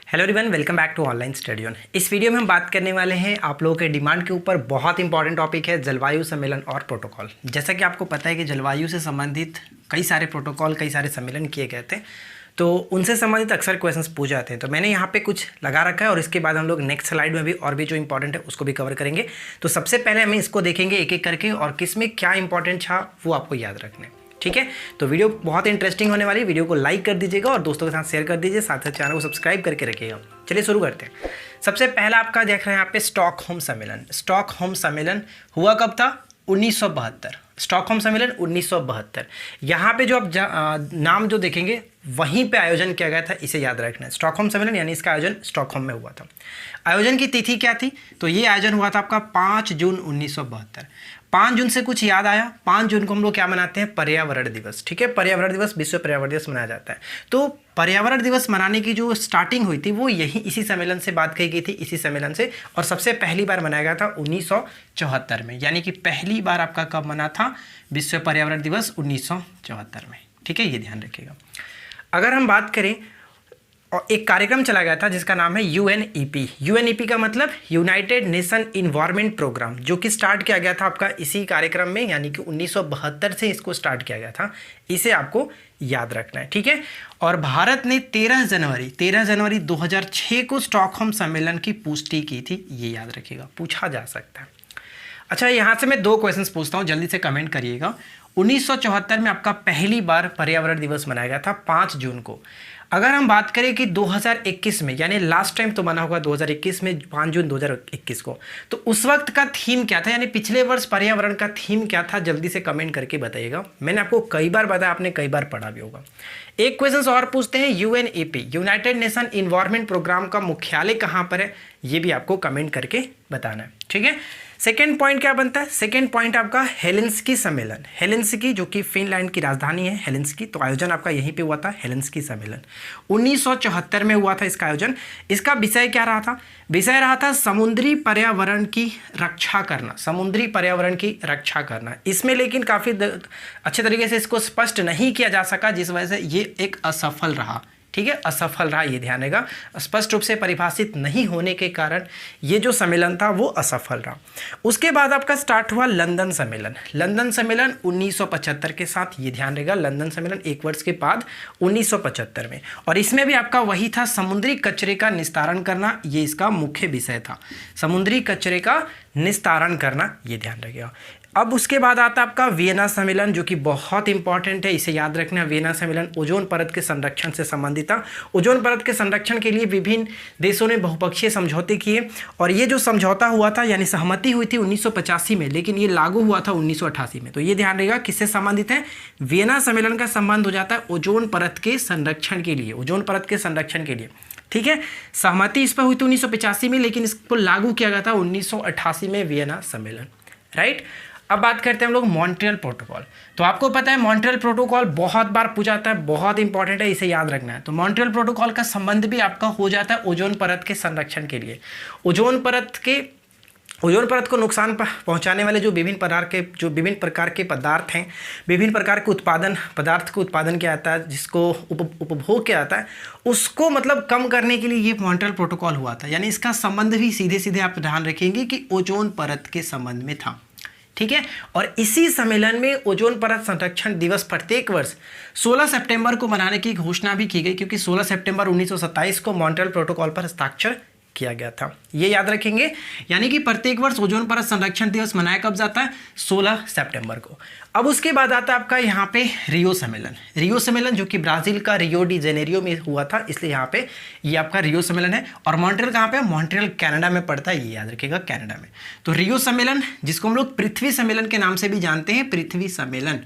Hello everyone, welcome back to online study on. इस video में हम बात करने वाले हैं आप लोगों के डिमांड के ऊपर। बहुत इंपॉर्टेंट टॉपिक है जलवायु सम्मेलन और प्रोटोकॉल। जैसा कि आपको पता है कि जलवायु से संबंधित कई सारे प्रोटोकॉल, कई सारे सम्मेलन किए गए थे, तो उनसे संबंधित अक्सर क्वेश्चंस पूछ जाते हैं। तो मैंने यहाँ पे कुछ लगा रखा है और इसके बाद हम लोग नेक्स्ट स्लाइड में भी और भी जो इंपॉर्टेंट है उसको भी कवर करेंगे। तो सबसे पहले हमें इसको देखेंगे एक एक करके और किस में क्या इंपॉर्टेंट था वो आपको याद रखना है, ठीक है। तो वीडियो बहुत इंटरेस्टिंग होने वाली है। वीडियो को लाइक कर दीजिएगा और दोस्तों के साथ शेयर कर दीजिए, साथ साथ चैनल को सब्सक्राइब करके रखिएगा। चलिए शुरू करते हैं। सबसे पहला आपका देख रहे हैं यहाँ पे स्टॉकहोम सम्मेलन। स्टॉकहोम सम्मेलन हुआ कब था? 1972। स्टॉकहोम सम्मेलन 1972। यहाँ पे जो आप नाम जो देखेंगे वहीं पे आयोजन किया गया था, इसे याद रखना है। स्टॉकहोम सम्मेलन यानी इसका आयोजन स्टॉकहोम में हुआ था। आयोजन की तिथि क्या थी? तो ये आयोजन हुआ था आपका 5 जून 1972। 5 जून से कुछ याद आया? 5 जून को हम लोग क्या मनाते हैं? पर्यावरण दिवस, ठीक है। पर्यावरण दिवस, विश्व पर्यावरण दिवस मनाया जाता है। तो पर्यावरण दिवस मनाने की जो स्टार्टिंग हुई थी वो इसी सम्मेलन से बात कही गई थी, इसी सम्मेलन से। और सबसे पहली बार मनाया गया था 1974 में, यानी कि पहली बार आपका कब मना था? विश्व पर्यावरण दिवस 1974 में, ठीक है। ये ध्यान रखिएगा। अगर हम बात करें, और एक कार्यक्रम चला गया था जिसका नाम है यूएनईपी। यूएनईपी का मतलब यूनाइटेड नेशन इन्वायरमेंट प्रोग्राम, जो कि स्टार्ट किया गया था आपका इसी कार्यक्रम में, यानी कि 1972 से इसको स्टार्ट किया गया था। इसे आपको याद रखना है, ठीक है। और भारत ने 13 जनवरी 2006 को स्टॉकहोम सम्मेलन की पुष्टि की थी, ये याद रखिएगा, पूछा जा सकता है। अच्छा, यहाँ से मैं 2 क्वेश्चंस पूछता हूँ, जल्दी से कमेंट करिएगा। 1974 में आपका पहली बार पर्यावरण दिवस मनाया गया था 5 जून को। अगर हम बात करें कि 2021 में, यानी लास्ट टाइम तो मना होगा 2021 में 5 जून 2021 को, तो उस वक्त का थीम क्या था? यानी पिछले वर्ष पर्यावरण का थीम क्या था? जल्दी से कमेंट करके बताइएगा। मैंने आपको कई बार बताया, आपने कई बार पढ़ा भी होगा। एक क्वेश्चन और पूछते हैं, UNEP United Nation environment programme का मुख्यालय कहाँ पर है? ये भी आपको कमेंट करके बताना है, ठीक है। सेकेंड पॉइंट क्या बनता है? सेकेंड पॉइंट आपका हेलेंस्की सम्मेलन। हेलेंस्की जो कि फिनलैंड की राजधानी है, हेलेंस्की, तो आयोजन आपका यहीं पे हुआ था, हेलेंस्की सम्मेलन 1974 में हुआ था इसका आयोजन। इसका विषय क्या रहा था? विषय रहा था समुद्री पर्यावरण की रक्षा करना, समुद्री पर्यावरण की रक्षा करना। इसमें लेकिन काफ़ी अच्छे तरीके से इसको स्पष्ट नहीं किया जा सका, जिस वजह से ये एक असफल रहा, ठीक है। असफल रहा, ये ध्यान रहेगा। स्पष्ट रूप से परिभाषित नहीं होने के कारण ये जो सम्मेलन था वो असफल रहा। उसके बाद आपका स्टार्ट हुआ लंदन सम्मेलन। लंदन सम्मेलन 1975 के साथ, ये ध्यान रहेगा, लंदन सम्मेलन 1 वर्ष के बाद 1975 में। और इसमें भी आपका वही था, समुद्री कचरे का निस्तारण करना, ये इसका मुख्य विषय था। समुद्री कचरे का निस्तारण करना, ये ध्यान रखिएगा। अब उसके बाद आता है आपका वियना सम्मेलन, जो कि बहुत इंपॉर्टेंट है, इसे याद रखना। वियना सम्मेलन ओजोन परत के संरक्षण से संबंधित था। ओजोन परत के संरक्षण के लिए विभिन्न देशों ने बहुपक्षीय समझौते किए, और ये जो समझौता हुआ था, यानी सहमति हुई थी 1985 में, लेकिन ये लागू हुआ था 1988 में। तो ये ध्यान रहेगा, किससे संबंधित है? वियना सम्मेलन का संबंध हो जाता है ओजोन परत के संरक्षण के लिए, ओजोन परत के संरक्षण के लिए, ठीक है। सहमति इस पर हुई थी 1985 में, लेकिन इसको लागू किया गया था 1988 में, वियना सम्मेलन, राइट। अब बात करते हैं हम लोग मॉन्ट्रियल प्रोटोकॉल। तो आपको पता है मॉन्ट्रियल प्रोटोकॉल बहुत बार पूछा जाता है, बहुत इंपॉर्टेंट है, इसे याद रखना है। तो मॉन्ट्रियल प्रोटोकॉल का संबंध भी आपका हो जाता है ओजोन परत के संरक्षण के लिए। ओजोन परत को नुकसान पहुंचाने वाले जो विभिन्न प्रकार के पदार्थ हैं, विभिन्न प्रकार के पदार्थ को उत्पादन किया जाता है, जिसको उपभोग किया जाता है, उसको मतलब कम करने के लिए ये मॉन्ट्रियल प्रोटोकॉल हुआ था। यानी इसका संबंध भी सीधे सीधे आप ध्यान रखेंगे कि ओजोन परत के संबंध में था, ठीक है। और इसी सम्मेलन में ओजोन परत संरक्षण दिवस प्रत्येक वर्ष 16 सितंबर को मनाने की घोषणा भी की गई, क्योंकि 16 सितंबर 1927 को मॉन्ट्रियल प्रोटोकॉल पर हस्ताक्षर किया गया था, ये याद रखेंगे। यानी कि प्रत्येक वर्ष ओजोन परत संरक्षण दिवस मनाया कब जाता है? 16 सितंबर को। अब उसके बाद आता है आपका यहाँ पे रियो सम्मेलन। रियो सम्मेलन जो कि ब्राजील का रियो डी जेनेरियो में हुआ था, इसलिए यहाँ पे ये आपका रियो सम्मेलन है। और मॉन्ट्रियल कहाँ पे? मॉन्ट्रियल कनाडा में पड़ता है, ये याद रखिएगा, कनाडा में। तो रियो सम्मेलन, जिसको हम लोग पृथ्वी सम्मेलन के नाम से भी जानते हैं, पृथ्वी सम्मेलन।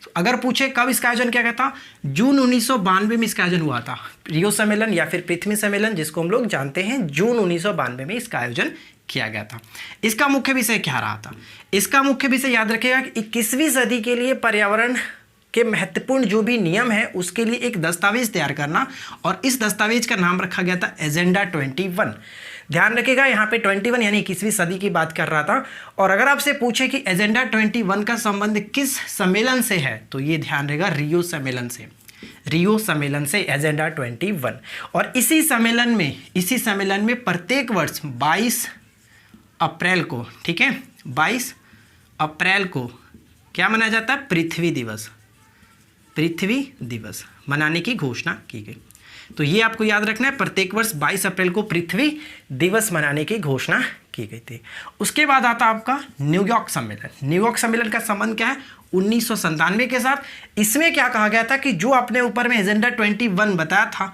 तो अगर पूछे कब इसका आयोजन किया गया था? जून 1992 में इसका आयोजन हुआ था। रियो सम्मेलन या फिर पृथ्वी सम्मेलन, जिसको हम लोग जानते हैं, जून 1992 में इसका आयोजन किया गया था। इसका मुख्य विषय क्या रहा था? इसका मुख्य विषय याद रखिएगा कि 21वीं सदी के लिए पर्यावरण के महत्वपूर्ण जो भी नियम है उसके लिए एक दस्तावेज तैयार करना, और इस दस्तावेज का नाम रखा गया था एजेंडा 21। ध्यान रखिएगा, यहाँ पे 21 यानी 21वीं सदी की बात कर रहा था। और अगर आपसे पूछे कि एजेंडा 21 का संबंध किस सम्मेलन से है, तो ये ध्यान रहेगा, रियो सम्मेलन से। रियो सम्मेलन से, एजेंडा 21। और इसी सम्मेलन में प्रत्येक वर्ष 22 अप्रैल को, ठीक है, 22 अप्रैल को क्या मनाया जाता है? पृथ्वी दिवस मनाने की घोषणा की गई। तो ये आपको याद रखना है, प्रत्येक वर्ष 22 अप्रैल को पृथ्वी दिवस मनाने की घोषणा की गई थी। उसके बाद आता आपका न्यूयॉर्क सम्मेलन। न्यूयॉर्क सम्मेलन का संबंध क्या है? 1997 के साथ। इसमें क्या कहा गया था कि जो अपने ऊपर में एजेंडा 21 बताया था,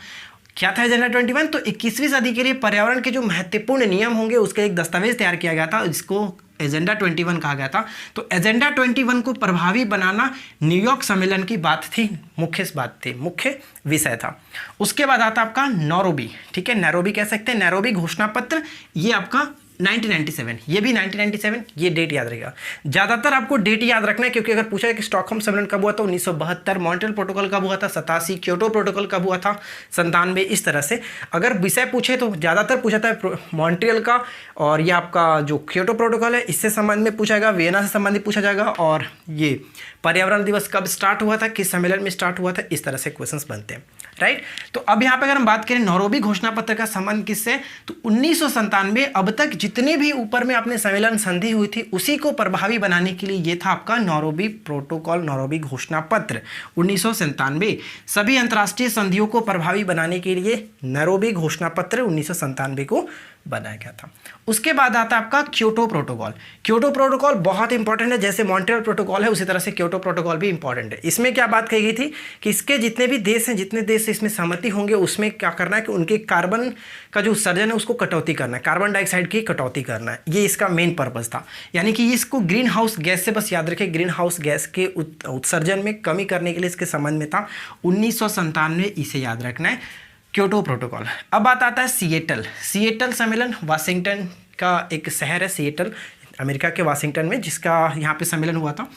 क्या था एजेंडा 21? तो 21वीं सदी के लिए पर्यावरण के जो महत्वपूर्ण नियम होंगे उसका एक दस्तावेज तैयार किया गया था, जिसको एजेंडा 21 कहा गया था। तो एजेंडा 21 को प्रभावी बनाना न्यूयॉर्क सम्मेलन की बात थी, मुख्य विषय था। उसके बाद आता आपका नैरोबी, ठीक है, नैरोबी कह सकते हैं, नैरोबी घोषणा पत्र, ये आपका 1997, ये भी 1997, ये डेट याद रहेगा। ज़्यादातर आपको डेट याद रखना है, क्योंकि अगर पूछा है कि स्टॉकहोम सम्मेलन कब हुआ था, 1972, मॉन्ट्रियल प्रोटोकॉल कब हुआ था, 87, क्योटो प्रोटोकॉल कब हुआ था, 97, इस तरह से। अगर विषय पूछे तो ज़्यादातर पूछा था मॉन्ट्रियल का, और ये आपका जो क्योटो प्रोटोकॉल है इससे संबंध में पूछा जाएगा, वियना से संबंधित पूछा जाएगा, और ये पर्यावरण दिवस कब स्टार्ट हुआ था, किस सम्मेलन में स्टार्ट हुआ था, इस तरह से क्वेश्चंस बनते हैं, राइट। तो अब यहाँ पे अगर हम बात करें नैरोबी घोषणा पत्र का संबंध किससे, तो 1997 अब तक जितने भी ऊपर में अपने सम्मेलन संधि हुई थी उसी को प्रभावी बनाने के लिए ये था आपका नैरोबी प्रोटोकॉल, नैरोबी घोषणा पत्र 1997। सभी अंतर्राष्ट्रीय संधियों को प्रभावी बनाने के लिए नैरोबी घोषणा पत्र 1997 को बनाया गया था। उसके बाद आता है आपका क्योटो प्रोटोकॉल। क्योटो प्रोटोकॉल बहुत इंपॉर्टेंट है, जैसे मॉन्ट्रियल प्रोटोकॉल है उसी तरह से क्योटो प्रोटोकॉल भी इंपॉर्टेंट है। इसमें क्या बात कही गई थी कि इसके जितने भी देश हैं, जितने देश इसमें सहमति होंगे, उसमें क्या करना है कि उनके कार्बन का जो उत्सर्जन है उसको कटौती करना है, कार्बन डाइऑक्साइड की कटौती करना है, ये इसका मेन पर्पज था। यानी कि इसको ग्रीन हाउस गैस से, बस याद रखें, ग्रीन हाउस गैस के उत्सर्जन में कमी करने के लिए इसके संबंध में था 1997, इसे याद रखना है, क्योटो प्रोटोकॉल। अब बात आता है सिएटल सम्मेलन, वाशिंगटन का एक शहर है सिएटल, अमेरिका के वाशिंगटन में, जिसका यहाँ पे सम्मेलन हुआ था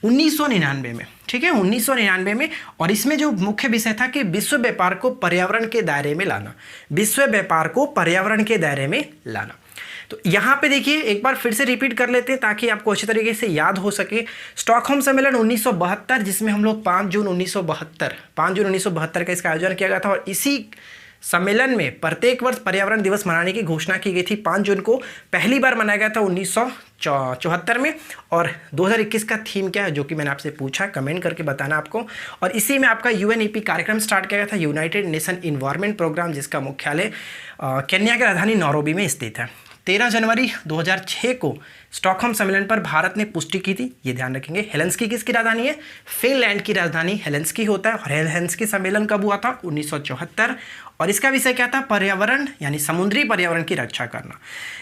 1999 में, ठीक है, 1999 में। और इसमें जो मुख्य विषय था कि विश्व व्यापार को पर्यावरण के दायरे में लाना, विश्व व्यापार को पर्यावरण के दायरे में लाना। तो यहाँ पे देखिए, एक बार फिर से रिपीट कर लेते हैं ताकि आपको अच्छी तरीके से याद हो सके। स्टॉकहोम सम्मेलन 1972, जिसमें हम लोग 5 जून 1972 का इसका आयोजन किया गया था, और इसी सम्मेलन में प्रत्येक वर्ष पर्यावरण दिवस मनाने की घोषणा की गई थी। 5 जून को पहली बार मनाया गया था 1974 में। और 2021 का थीम क्या है, जो कि मैंने आपसे पूछा, कमेंट करके बताना आपको। और इसी में आपका UNEP कार्यक्रम स्टार्ट किया गया था, यूनाइटेड नेशन इन्वायरमेंट प्रोग्राम, जिसका मुख्यालय केन्या की राजधानी नैरोबी में स्थित है। 13 जनवरी 2006 को स्टॉकहोम सम्मेलन पर भारत ने पुष्टि की थी, ये ध्यान रखेंगे। हेलेंस्की किसकी राजधानी है? फिनलैंड की राजधानी हेलेंस्की होता है। और हेलेंस्की सम्मेलन कब हुआ था? 1974। और इसका विषय क्या था? पर्यावरण, यानी समुद्री पर्यावरण की रक्षा करना।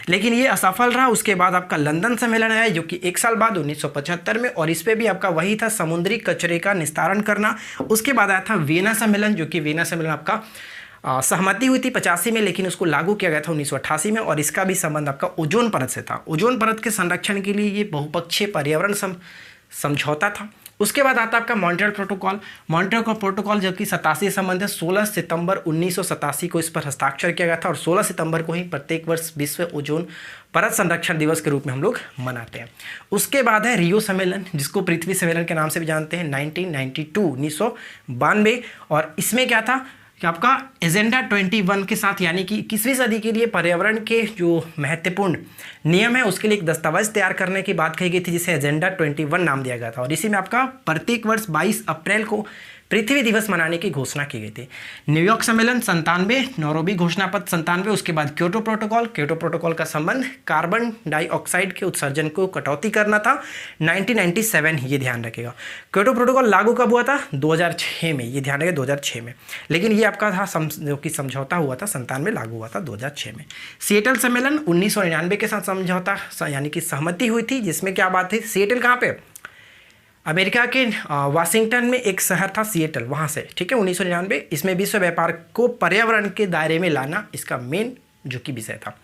लेकिन ये असफल रहा। उसके बाद आपका लंदन सम्मेलन आया, जो कि 1 साल बाद 1975 में, और इस पर भी आपका वही था, समुद्री कचरे का निस्तारण करना। उसके बाद आया था वियना सम्मेलन, जो कि वियना सम्मेलन आपका सहमति हुई थी 85 में, लेकिन उसको लागू किया गया था 1988 में। और इसका भी संबंध आपका ओजोन परत से था। ओजोन परत के संरक्षण के लिए ये बहुपक्षीय पर्यावरण समझौता था। उसके बाद आता आपका मॉन्ट्रियल प्रोटोकॉल। मॉन्ट्रियल प्रोटोकॉल जो कि 87 संबंध है, 16 सितंबर 1987 को इस पर हस्ताक्षर किया गया था। और 16 सितंबर को ही प्रत्येक वर्ष विश्व ओजोन परत संरक्षण दिवस के रूप में हम लोग मनाते हैं। उसके बाद है रियो सम्मेलन, जिसको पृथ्वी सम्मेलन के नाम से भी जानते हैं, 1992। और इसमें क्या था कि आपका एजेंडा 21 के साथ, यानी कि 21वीं सदी के लिए पर्यावरण के जो महत्वपूर्ण नियम है उसके लिए एक दस्तावेज तैयार करने की बात कही गई थी, जिसे एजेंडा 21 नाम दिया गया था। और इसी में आपका प्रत्येक वर्ष 22 अप्रैल को पृथ्वी दिवस मनाने की घोषणा की गई थी। न्यूयॉर्क सम्मेलन 97, नैरोबी घोषणा पत्र 97, उसके बाद क्योटो प्रोटोकॉल का संबंध कार्बन डाइऑक्साइड के उत्सर्जन को कटौती करना था, 1997, ये ध्यान रखेगा। क्योटो प्रोटोकॉल लागू कब हुआ था? 2006 में, ये ध्यान रखेगा, 2006 में। लेकिन ये आपका था जो कि समझौता हुआ था, 97 में लागू हुआ था 2006 में। सिएटल सम्मेलन 1999 के साथ समझौता, यानी कि सहमति हुई थी, जिसमें क्या बात थी? सिएटल कहाँ पे? अमेरिका के वाशिंगटन में एक शहर था सिएटल, वहाँ से, ठीक है, 1999। इसमें विश्व व्यापार को पर्यावरण के दायरे में लाना इसका मेन जो कि विषय था,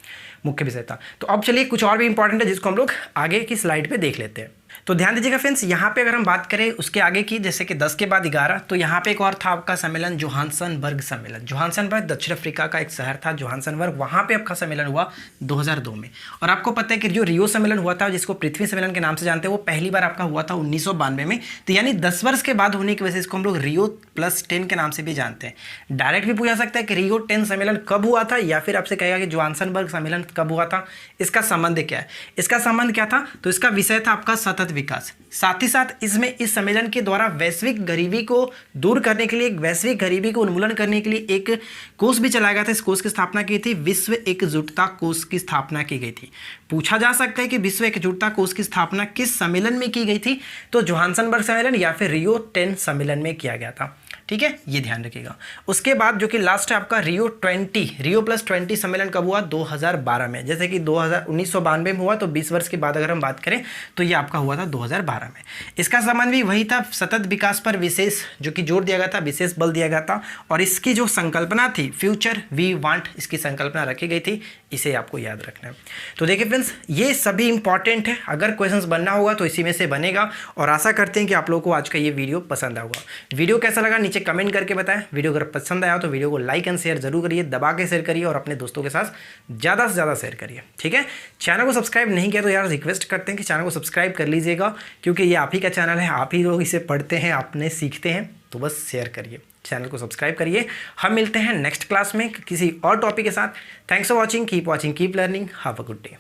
मुख्य विषय था। तो अब चलिए कुछ और भी इंपॉर्टेंट है, जिसको हम लोग आगे की स्लाइड पे देख लेते हैं। तो ध्यान दीजिएगा फ्रेंड्स, यहाँ पे अगर हम बात करें उसके आगे की, जैसे कि 10 के बाद 11, तो यहाँ पे एक और था आपका सम्मेलन, जोहान्सनबर्ग सम्मेलन। जोहान्सनबर्ग दक्षिण अफ्रीका का एक शहर था, जोहान्सनबर्ग, वहाँ पे आपका सम्मेलन हुआ 2002 में। और आपको पता है कि जो रियो सम्मेलन हुआ था, जिसको पृथ्वी सम्मेलन के नाम से जानते हैं, वो पहली बार आपका हुआ था 1992 में। तो यानी 10 वर्ष के बाद होने की वजह से इसको हम लोग रियो +10 के नाम से भी जानते हैं। डायरेक्ट भी पूछा सकता है कि रियो 10 सम्मेलन कब हुआ था, या फिर आपसे कहेगा कि जोहान्सबर्ग सम्मेलन कब हुआ था, इसका संबंध क्या है। इसका संबंध क्या था, तो इसका विषय था आपका सतत विकास। साथ ही साथ इसमें इस सम्मेलन के द्वारा वैश्विक गरीबी को दूर करने के लिए, वैश्विक गरीबी को उन्मूलन करने के लिए एक कोष भी चलाया गया था। इस कोष की स्थापना की थी, विश्व एकजुटता कोष की स्थापना की गई थी। पूछा जा सकता है कि विश्व एकजुटता कोष की स्थापना किस सम्मेलन में की गई थी, तो जोहान्सबर्ग सम्मेलन या फिर रियो 10 सम्मेलन में किया गया था। ठीक है, ये ध्यान रखिएगा। उसके बाद जो कि लास्ट है आपका रियो +20 सम्मेलन कब हुआ, 2012 में। जैसे कि 1992 में हुआ, तो 20 वर्ष के बाद अगर हम बात करें तो ये आपका हुआ था 2012 में। इसका संबंध भी वही था, सतत विकास पर विशेष जो कि जोर दिया गया था, विशेष बल दिया गया था। और इसकी जो संकल्पना थी, फ्यूचर वी वांट, इसकी संकल्पना रखी गई थी। इसे आपको याद रखना है। तो देखिए फ्रेंड्स, ये सभी इंपॉर्टेंट है। अगर क्वेश्चंस बनना होगा तो इसी में से बनेगा, और आशा करते हैं कि आप लोगों को आज का ये वीडियो पसंद आएगा। वीडियो कैसा लगा नीचे कमेंट करके बताएं। वीडियो अगर पसंद आया तो वीडियो को लाइक एंड शेयर जरूर करिए, दबा के शेयर करिए और अपने दोस्तों के साथ ज़्यादा से ज़्यादा शेयर करिए। ठीक है, चैनल को सब्सक्राइब नहीं किया तो यार रिक्वेस्ट करते हैं कि चैनल को सब्सक्राइब कर लीजिएगा, क्योंकि ये आप ही का चैनल है, आप ही लोग इसे पढ़ते हैं, आपने सीखते हैं, तो बस शेयर करिए, चैनल को सब्सक्राइब करिए। हम मिलते हैं नेक्स्ट क्लास में किसी और टॉपिक के साथ। Thanks for watching, keep learning, have a good day.